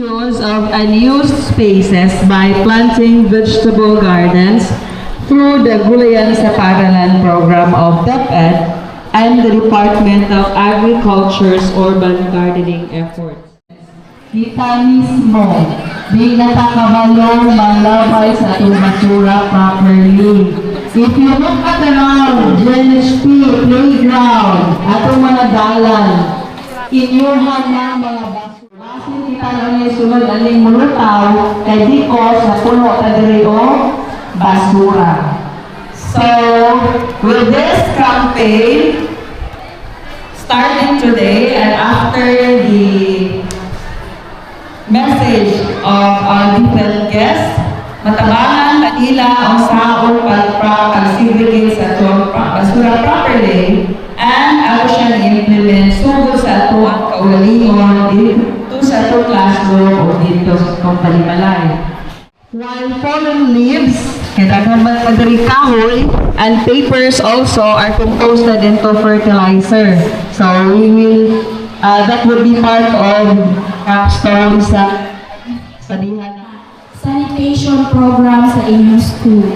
use of unused spaces by planting vegetable gardens through the Gulayan sa Paaralan program of DepEd and the Department of Agriculture's urban gardening efforts. Kita mismo, di natakabalong malabay sa itong basura properly. If you look at around GNHP playground, atong mga dalan, inyuhan na mga basura. Basin kita lang yung sunod aling mulutaw, kay di ko sa puno tadiri o basura. So, with this campaign, starting today and after the message of our different guests, matabangan kanila ang saon pag-segregate sa itong basura properly and ako siyang i-implement sugod sa ito ang kaugalingon dito sa itong classroom o dito sa itong palimalay. While fallen leaves, kahoy, and papers also are composted into fertilizer. So we will, that would be part of capstone sa dihan. Sanitation program sa inyong school.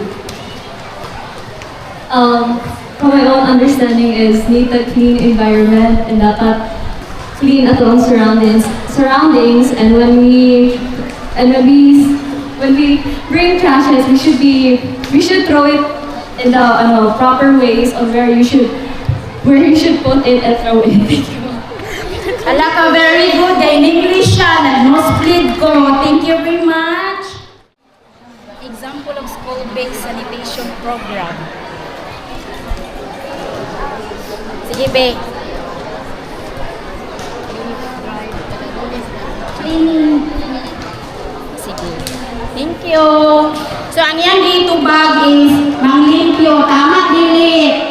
From my own understanding is need a clean environment and dapat clean ato ang surroundings and when we bring trashes we should throw it in the proper ways of where you should put it and throw it. Thank you. Ala ka, very good. In English siya, nag-no-split ko. Thank you very much. Example of school-based sanitation program. Sige, be. Cleaning. Sige. Thank you. So, ang yan dito bag is manglimpyo. Tama, dili.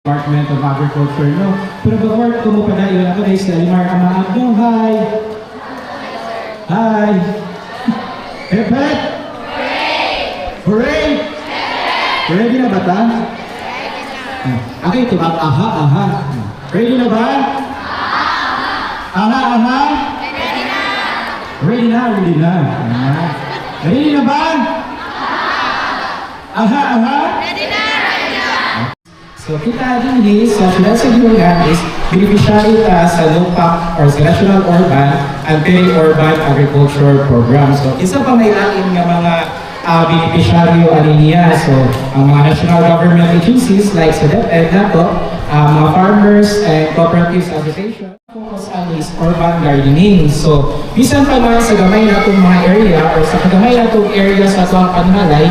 Department of Agriculture, no? Pero before ko mo padayon ako guys, Limar Amaag nyo, hi! Hi! Hep-hep! Hooray! Ready na ba ta? Okay, tubag, aha, aha. Ready na ba? Aha, aha? Ready na, ready na. Ready na ba? Aha, aha? So kita din sa Siyudad sa Giwangan is beneficiary ta sa NOPAC or sa National Urban and Peri-Urban Agriculture Program. So isa pa may lain nga mga beneficiaryo niya. So ang mga national government agencies like sa DepEd nato, mga farmers and cooperatives association focus on is urban gardening. So bisan pa man sa gamay natong mga area or sa kagamay natong area sa tuwang panhalay,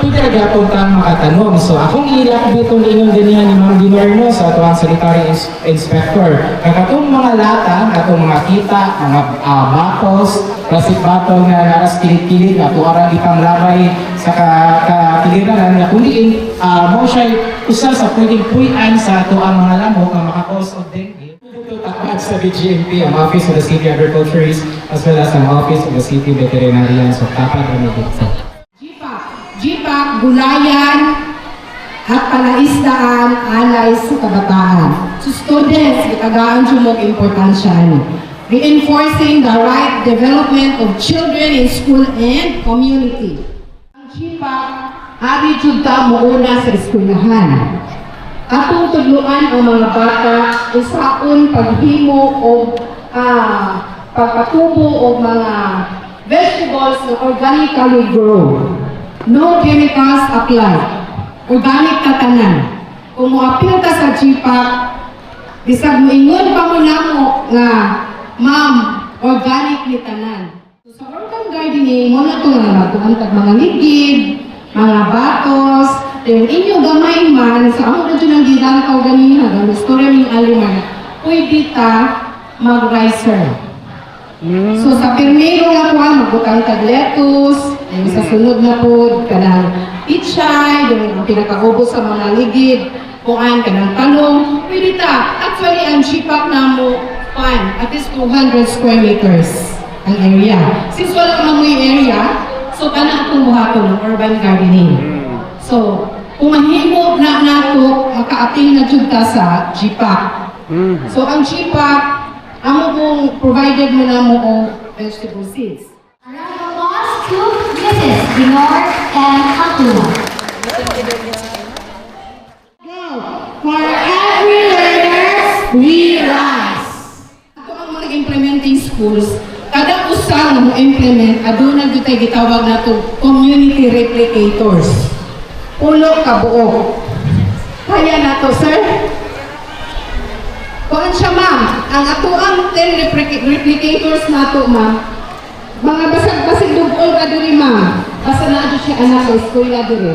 pwede agapon tang makatanong. So akong ilak bitong inyong ganyan ni Ma'am Dinorno sa tuwang sanitary inspector. Katong mga lata, katong mga kita, mga batos, plastic bottle nga naras kilit-kilit, ato arang ipanglabay sa kakiliran na kung diin, mo siya usa sa pwedeng puyan sa ato ang mga lamok na makakos of dengue. Takad sa BGMP, ang Office of the City Agriculturist, as well as ang Office of the City Veterinarian. So tapad kami dito. GPAC, gulayan, at palaisdaan, alay sa kabataan. So students, itagaan mo importansya. Reinforcing the right development of children in school and community. Ang GPAC, ari jud ta mouna sa eskwelahan. Atong tudluan ang mga bata usaon paghimo o pagpatubo o mga vegetables na organically grown. No chemicals applied. Organic tatanan. Kung mo-appeal ka sa GPAC, bisag moingon pa mo namo nga, ma'am, organic ni tanan. So, sa urban gardening, mo na ito nga natuan tag mga ligid, mga batos, yung inyo gamay man, sa amo na dyan ang ginagaw ganina, ang gusto rin yung aliman, pwede ta mag-ricer. So sa primero nga po, magbutang tag lettuce, sa sunod na po, kanang pichay, yung pinakaubos sa mga ligid, kuan kanang talong, pwede ta. Actually, ang GPAC na mo, at least 200 square meters ang area. Since wala ka mo yung area, so kana atong buhaton ng urban gardening. So, kung mahimo na nato, maka-appeal na jud ta sa GPAC. So, ang GPAC, amo pong provided mo na mo o vegetable seeds. A round of applause to Mrs. Dinor and Atula. Go! For every learner, we rise! Ito ang mga implementing schools, kada usa nga mo implement, aduna gyud tay gitawag nato community replicators. Ulo ka buok. Kaya nato, sir? Kuan siya, ma'am. Ang atoang 10 replicators nato, ma'am. Mga basag-basig dugol ka diri, ma'am. Basta na siya anak sa eskwela diri.